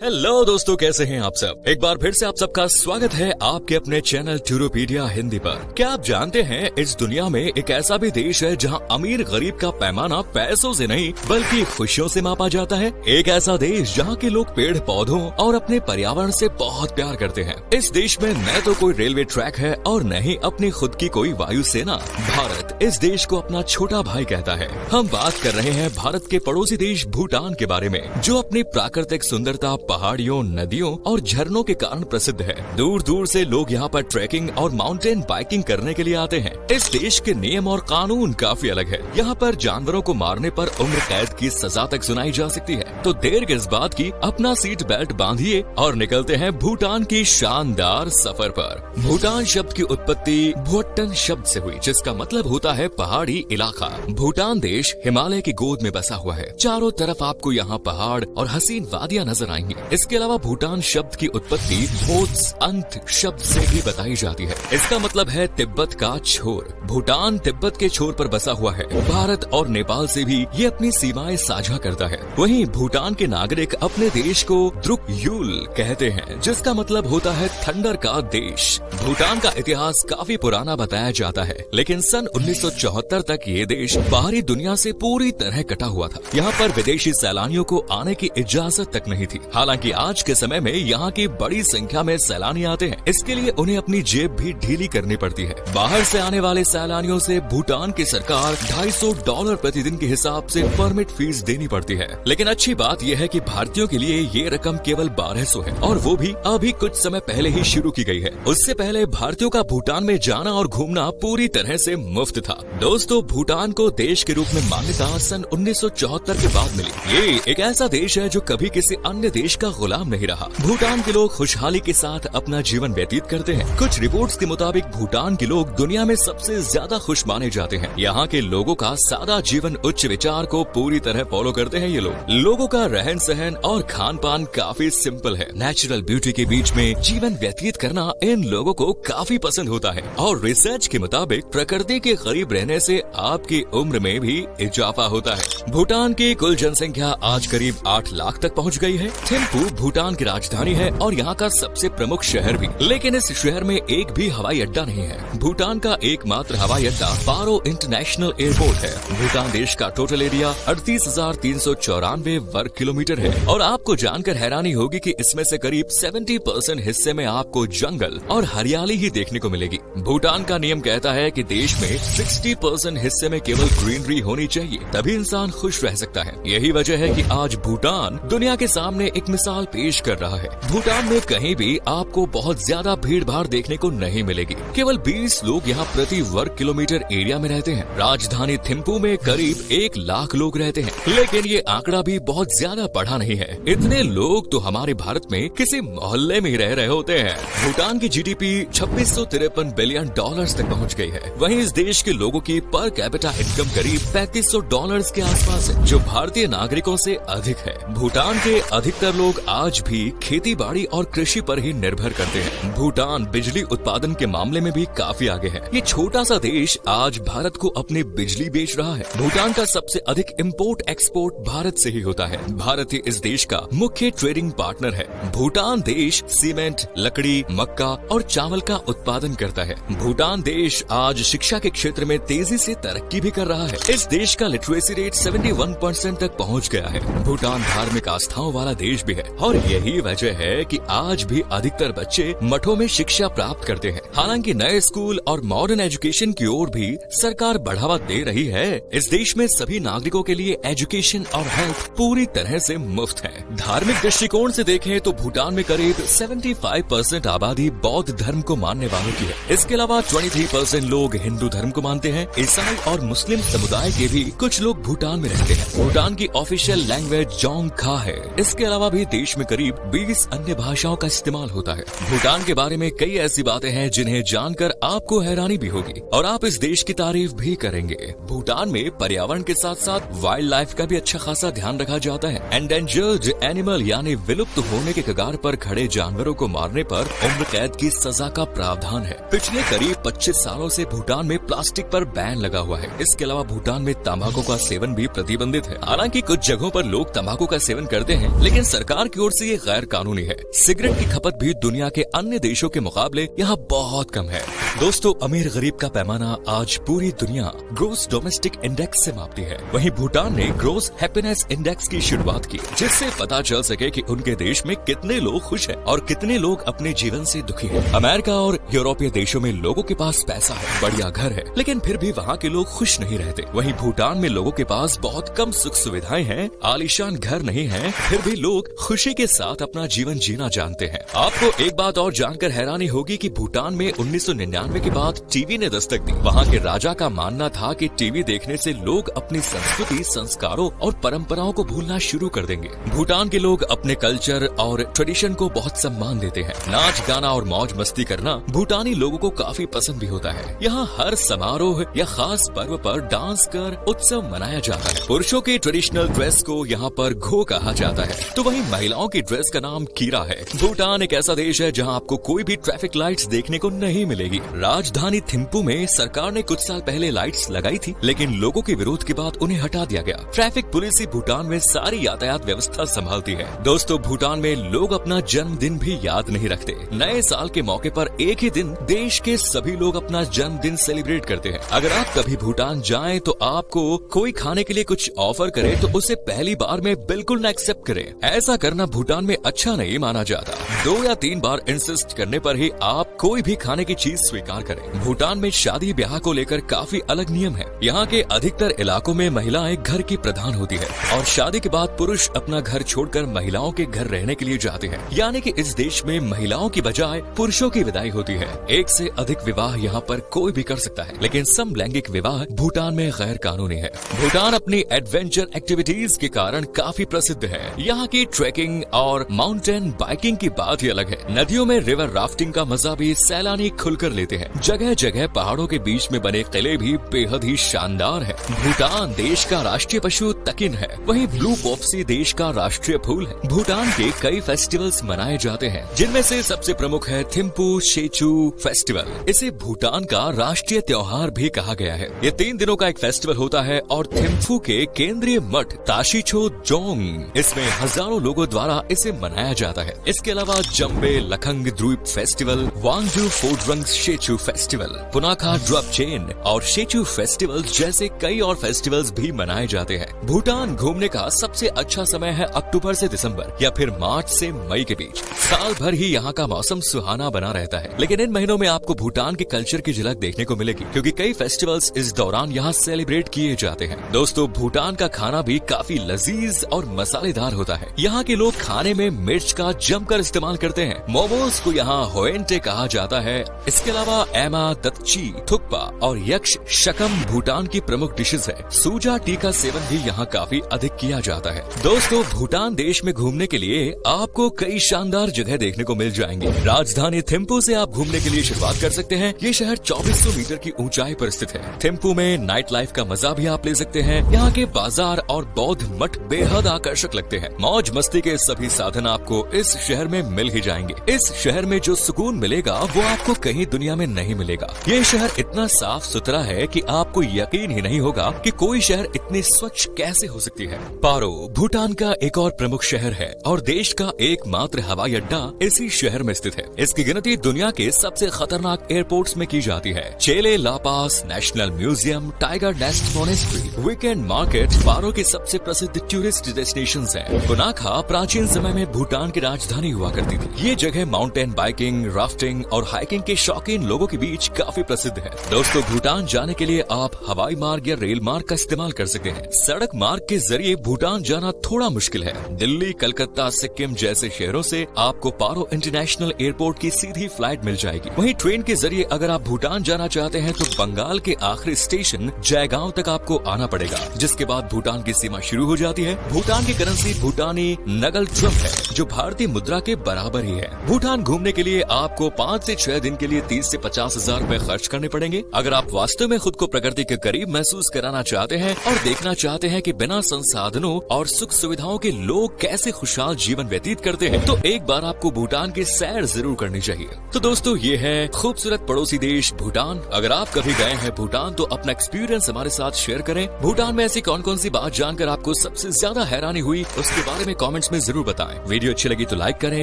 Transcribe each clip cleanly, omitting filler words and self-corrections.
Hello दोस्तों, कैसे हैं आप सब। एक बार फिर से आप सबका स्वागत है आपके अपने चैनल टूरोपीडिया हिंदी पर। क्या आप जानते हैं इस दुनिया में एक ऐसा भी देश है जहां अमीर गरीब का पैमाना पैसों से नहीं बल्कि खुशियों से मापा जाता है। एक ऐसा देश जहां के लोग पेड़ पौधों और अपने पर्यावरण से बहुत प्यार करते हैं। इस देश में न तो कोई रेलवे ट्रैक है और न ही अपनी खुद की कोई वायुसेना। भारत इस देश को अपना छोटा भाई कहता है। हम बात कर रहे हैं भारत के पड़ोसी देश भूटान के बारे में, जो अपनी प्राकृतिक सुंदरता, पहाड़ियों, नदियों और झरनों के कारण प्रसिद्ध है। दूर दूर से लोग यहाँ पर ट्रैकिंग और माउंटेन बाइकिंग करने के लिए आते हैं। इस देश के नियम और कानून काफी अलग है। यहाँ पर जानवरों को मारने पर उम्र कैद की सजा तक सुनाई जा सकती है। तो देर किस बात की, अपना सीट बेल्ट बांधिए और निकलते हैं भूटान की शानदार सफर पर। भूटान शब्द की उत्पत्ति भुट्टन शब्द से हुई, जिसका मतलब होता है पहाड़ी इलाका। भूटान देश हिमालय की गोद में बसा हुआ है। चारों तरफ आपको यहाँ पहाड़ और हसीन वादियाँ नजर आएंगी। इसके अलावा भूटान शब्द की उत्पत्ति भोत्स अंत शब्द से भी बताई जाती है। इसका मतलब है तिब्बत का छोर। भूटान तिब्बत के छोर पर बसा हुआ है। भारत और नेपाल से भी ये अपनी सीमाएं साझा करता है। वहीं भूटान के नागरिक अपने देश को द्रुक यूल कहते हैं, जिसका मतलब होता है थंडर का देश। भूटान का इतिहास काफी पुराना बताया जाता है, लेकिन सन 1974 तक ये देश बाहरी दुनिया से पूरी तरह कटा हुआ था। यहाँ पर विदेशी सैलानियों को आने की इजाजत तक नहीं थी। हालांकि आज के समय में यहाँ की बड़ी संख्या में सैलानी आते हैं। इसके लिए उन्हें अपनी जेब भी ढीली करनी पड़ती है। बाहर से आने वाले सैलानियों से भूटान की सरकार $250 प्रतिदिन के हिसाब से परमिट फीस देनी पड़ती है। लेकिन अच्छी बात यह है कि भारतीयों के लिए ये रकम केवल 1200 है, और वो भी अभी कुछ समय पहले ही शुरू की गई है। उससे पहले भारतीयों का भूटान में जाना और घूमना पूरी तरह से मुफ्त था। दोस्तों, भूटान को देश के रूप में मान्यता सन 1974 के बाद मिली। ये एक ऐसा देश है जो कभी किसी अन्य देश का गुलाम नहीं रहा। भूटान के लोग खुशहाली के साथ अपना जीवन व्यतीत करते हैं। कुछ रिपोर्ट्स के मुताबिक भूटान के लोग दुनिया में सबसे ज्यादा खुश माने जाते हैं। यहाँ के लोगों का सादा जीवन उच्च विचार को पूरी तरह फॉलो करते हैं। ये लोगों का रहन सहन और खान पान काफी सिंपल है। नेचुरल ब्यूटी के बीच में जीवन व्यतीत करना इन लोगों को काफी पसंद होता है। और रिसर्च के मुताबिक प्रकृति के करीब रहने से आपकी उम्र में भी इजाफा होता है। भूटान की कुल जनसंख्या आज करीब 8 लाख तक पहुँच गई है। थिम्पू भूटान की राजधानी है और यहाँ का सबसे प्रमुख शहर भी। लेकिन इस शहर में एक भी हवाई अड्डा नहीं है। भूटान का एकमात्र हवाई अड्डा पारो इंटरनेशनल एयरपोर्ट है। भूटान देश का टोटल एरिया 38,394 वर्ग किलोमीटर है। और आपको जानकर हैरानी होगी कि इसमें से करीब 70% हिस्से में आपको जंगल और हरियाली ही देखने को मिलेगी। भूटान का नियम कहता है कि देश में 60% हिस्से में केवल ग्रीनरी होनी चाहिए, तभी इंसान खुश रह सकता है। यही वजह है कि आज भूटान दुनिया के सामने एक मिसाल पेश कर रहा है। भूटान में कहीं भी आपको बहुत ज्यादा भीड़ भाड़ देखने को नहीं मिलेगी। केवल 20 लोग यहाँ प्रति वर्ग किलोमीटर एरिया में रहते हैं। राजधानी थिम्पू में करीब 1 लाख लोग रहते हैं, लेकिन ये आंकड़ा भी बहुत ज्यादा बढ़ा नहीं है। इतने लोग तो हमारे भारत में किसी मोहल्ले में ही रह रहे होते हैं। भूटान की जीडीपी $2653 बिलियन तक पहुँच गई है। वहीं इस देश के लोगों की पर कैपिटा इनकम करीब $3500 के आसपास है, जो भारतीय नागरिकों से अधिक है। भूटान के अधिकतर लोग आज भी खेती बाड़ी और कृषि पर ही निर्भर करते हैं। भूटान बिजली उत्पादन के मामले में भी काफी आगे है। ये छोटा सा देश आज भारत को अपनी बिजली बेच रहा है। भूटान का सबसे अधिक इम्पोर्ट एक्सपोर्ट भारत से ही होता है। भारत ही इस देश का मुख्य ट्रेडिंग पार्टनर है। भूटान देश सीमेंट, लकड़ी, मक्का और चावल का उत्पादन करता है। भूटान देश आज शिक्षा के क्षेत्र में तेजी से तरक्की भी कर रहा है। इस देश का लिटरेसी रेट 71% तक पहुँच गया है। भूटान धार्मिक आस्थाओं वाला देश भी है, और यही वजह है कि आज भी अधिकतर बच्चे मठों में शिक्षा प्राप्त करते हैं। हालांकि नए स्कूल और मॉडर्न एजुकेशन की ओर भी सरकार बढ़ावा दे रही है। इस देश में सभी नागरिकों के लिए एजुकेशन और हेल्थ पूरी तरह से मुफ्त है। धार्मिक दृष्टिकोण से देखें तो भूटान में करीब 75% आबादी बौद्ध धर्म को मानने वालों की है। इसके अलावा 23% लोग हिंदू धर्म को मानते हैं। ईसाई और मुस्लिम समुदाय के भी कुछ लोग भूटान में रहते हैं। भूटान की ऑफिशियल लैंग्वेज जोंगखा है। इसके अलावा भी देश में करीब 20 अन्य भाषाओं का इस्तेमाल होता है। भूटान के बारे में कई ऐसी बातें हैं जिन्हें जानकर आपको हैरानी भी होगी और आप इस देश की तारीफ भी करेंगे। भूटान में पर्यावरण के साथ साथ वाइल्ड लाइफ का भी अच्छा खासा ध्यान रखा जाता है। एंडेंजर्ड एनिमल यानी विलुप्त होने के कगार पर खड़े जानवरों को मारने पर उम्र कैद की सजा का प्रावधान है। पिछले करीब 25 सालों से भूटान में प्लास्टिक पर बैन लगा हुआ है। इसके अलावा भूटान में तंबाकू का सेवन सेवन भी प्रतिबंधित है। हालांकि कुछ जगहों पर लोग तंबाकू का सेवन करते हैं, लेकिन सरकार की ओर से ये गैर कानूनी है। सिगरेट की खपत भी दुनिया के अन्य देशों के मुकाबले यहाँ बहुत कम है। दोस्तों, अमीर गरीब का पैमाना आज पूरी दुनिया ग्रोस डोमेस्टिक इंडेक्स से मापती है। वहीं भूटान ने ग्रोस हैप्पीनेस इंडेक्स की शुरुआत की, जिससे पता चल सके कि उनके देश में कितने लोग खुश हैं और कितने लोग अपने जीवन से दुखी हैं। अमेरिका और यूरोपीय देशों में लोगों के पास पैसा है, बढ़िया घर है, लेकिन फिर भी वहाँ के लोग खुश नहीं रहते। वहीं भूटान में लोगों के पास बहुत कम सुख सुविधाएं हैं, आलीशान घर नहीं है, फिर भी लोग खुशी के साथ अपना जीवन जीना जानते हैं। आपको एक बात और जानकर हैरानी होगी कि भूटान में 1999 के बाद टीवी ने दस्तक दी। वहाँ के राजा का मानना था कि टीवी देखने से लोग अपनी संस्कृति, संस्कारों और परंपराओं को भूलना शुरू कर देंगे। भूटान के लोग अपने कल्चर और ट्रेडिशन को बहुत सम्मान देते हैं। नाच गाना और मौज मस्ती करना भूटानी लोगों को काफी पसंद भी होता है। यहाँ हर समारोह या खास पर्व पर डांस कर उत्सव मनाया जाता है। पुरुषों के ट्रेडिशनल ड्रेस को यहाँ पर घो कहा जाता है, तो वहीं महिलाओं की ड्रेस का नाम कीरा है। भूटान एक ऐसा देश है जहाँ आपको कोई भी ट्रैफिक लाइट्स देखने को नहीं मिलेगी। राजधानी थिम्पू में सरकार ने कुछ साल पहले लाइट्स लगाई थी, लेकिन लोगों के विरोध के बाद उन्हें हटा दिया गया। ट्रैफिक पुलिस ही भूटान में सारी यातायात व्यवस्था संभालती है। दोस्तों, भूटान में लोग अपना जन्मदिन भी याद नहीं रखते। नए साल के मौके पर एक ही दिन देश के सभी लोग अपना जन्मदिन सेलिब्रेट करते हैं। अगर आप कभी भूटान जाएं तो आपको कोई खाने के लिए कुछ ऑफर करे तो उसे पहली बार में बिल्कुल न एक्सेप्ट करें। ऐसा करना भूटान में अच्छा नहीं माना जाता। 2 या 3 बार इंसिस्ट करने पर ही आप कोई भी खाने की चीज स्वीकार करें। भूटान में शादी ब्याह को लेकर काफी अलग नियम है। यहाँ के अधिकतर इलाकों में महिलाएं घर की प्रधान होती है और शादी के बाद पुरुष अपना घर छोड़कर महिलाओं के घर रहने के लिए जाते हैं। यानी कि इस देश में महिलाओं की बजाय पुरुषों की विदाई होती है। एक से अधिक विवाह यहाँ पर कोई भी कर सकता है, लेकिन समलैंगिक विवाह भूटान में गैर कानूनी है। भूटान अपनी एडवेंचर एक्टिविटीज के कारण काफी प्रसिद्ध है। यहाँ की ट्रैकिंग और माउंटेन बाइकिंग की बात ही अलग है। नदियों में रिवर राफ्टिंग का मजा भी सैलानी खुलकर लेते हैं। जगह जगह पहाड़ों के बीच में बने किले भी बेहद ही शानदार है। भूटान देश का राष्ट्रीय पशु तकिन है, वहीं ब्लू पॉप्सी देश का राष्ट्रीय फूल है। भूटान के कई फेस्टिवल्स मनाए जाते हैं, जिनमें से सबसे प्रमुख है थिम्पू शेचू फेस्टिवल। इसे भूटान का राष्ट्रीय त्योहार भी कहा गया है। ये 3 दिनों का एक फेस्टिवल होता है और थिम्पू के केंद्रीय मठ ताशिचो जोंग, इसमें हजारों लोगों द्वारा इसे मनाया जाता है। इसके अलावा Jambay Lhakhang Drup festival, Wangdue Phodrang Tshechu festival, Punakha Drubchen और शेचू फेस्टिवल जैसे कई और फेस्टिवल्स भी मनाए जाते हैं। भूटान घूमने का सबसे अच्छा समय है अक्टूबर से दिसंबर या फिर मार्च से मई के बीच। साल भर ही यहाँ का मौसम सुहाना बना रहता है, लेकिन इन महीनों में आपको भूटान के कल्चर की झलक देखने को मिलेगी, क्योंकि कई फेस्टिवल्स इस दौरान यहाँ सेलिब्रेट किए जाते हैं। दोस्तों, भूटान का खाना भी काफी लजीज और मसालेदार होता है। यहाँ के लोग खाने में मिर्च का जमकर इस्तेमाल करते हैं। मोमोज को यहाँ होएंटे कहा जाता है। इसके अलावा एमा, दत्ची, थुक्पा और यक्ष शकम भूटान की प्रमुख डिशेज है। सूजा टी का सेवन भी यहाँ काफी अधिक किया जाता है। दोस्तों, भूटान देश में घूमने के लिए आपको कई शानदार जगह देखने को मिल जाएंगे। राजधानी थिम्पू से आप घूमने के लिए शुरुआत कर सकते हैं। ये शहर 2400 मीटर की ऊंचाई पर स्थित है। थिम्पू में नाइट लाइफ का मजा भी आप ले सकते हैं। यहाँ के बाजार और बौद्ध मठ बेहद आकर्षक लगते हैं। मौज मस्ती के सभी साधन आपको इस शहर में मिल ही जाएंगे। इस शहर में जो सुकून मिलेगा वो आपको कहीं दुनिया में नहीं मिलेगा। ये शहर इतना साफ सुथरा है कि आपको यकीन ही नहीं होगा कि कोई शहर इतनी स्वच्छ कैसे हो सकती है। पारो भूटान का एक और प्रमुख शहर है और देश का एकमात्र हवाई अड्डा इसी शहर में स्थित है। इसकी गिनती दुनिया के सबसे खतरनाक एयरपोर्ट्स में की जाती है। Chele La pass National Museum, Tiger Nest Monastery, weekend market Paro के सबसे प्रसिद्ध टूरिस्ट डेस्टिनेशंस हैं। पुनाखा प्राचीन समय में भूटान की राजधानी हुआ करती थी। ये जगह माउंटेन बाइकिंग, राफ्टिंग और हाइकिंग के शौकीन लोगों के बीच काफी प्रसिद्ध है। दोस्तों, भूटान जाने के लिए आप हवाई मार्ग या रेल मार्ग का इस्तेमाल कर सकते हैं। सड़क मार्ग के जरिए भूटान जाना थोड़ा मुश्किल है। दिल्ली, कलकत्ता, सिक्किम जैसे शहरों से आपको पारो इंटरनेशनल एयरपोर्ट की सीधी फ्लाइट मिल जाएगी। वहीं ट्रेन के जरिए अगर आप भूटान जाना चाहते हैं तो बंगाल के आखिरी स्टेशन जयगांव तक आपको आना पड़ेगा, जिसके बाद भूटान की सीमा शुरू हो जाती है। भूटान की करेंसी भूटानी नगल ट्रम है, जो भारतीय मुद्रा के बराबर बराबर ही है। भूटान घूमने के लिए आपको 5 से 6 दिन के लिए 30 से 50 हजार रूपए खर्च करने पड़ेंगे। अगर आप वास्तव में खुद को प्रकृति के करीब महसूस कराना चाहते हैं और देखना चाहते हैं कि बिना संसाधनों और सुख सुविधाओं के लोग कैसे खुशहाल जीवन व्यतीत करते हैं, तो एक बार आपको भूटान की सैर जरूर करनी चाहिए। तो दोस्तों, ये है खूबसूरत पड़ोसी देश भूटान। अगर आप कभी गए हैं भूटान तो अपना एक्सपीरियंस हमारे साथ शेयर करें। भूटान में ऐसी कौन कौन सी बात जानकर आपको सबसे ज्यादा हैरानी हुई, उसके बारे में कमेंट्स में जरूर बताएं। वीडियो अच्छी लगी तो लाइक करें,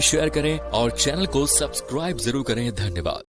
शेयर करें और चैनल को सब्सक्राइब जरूर करें। धन्यवाद।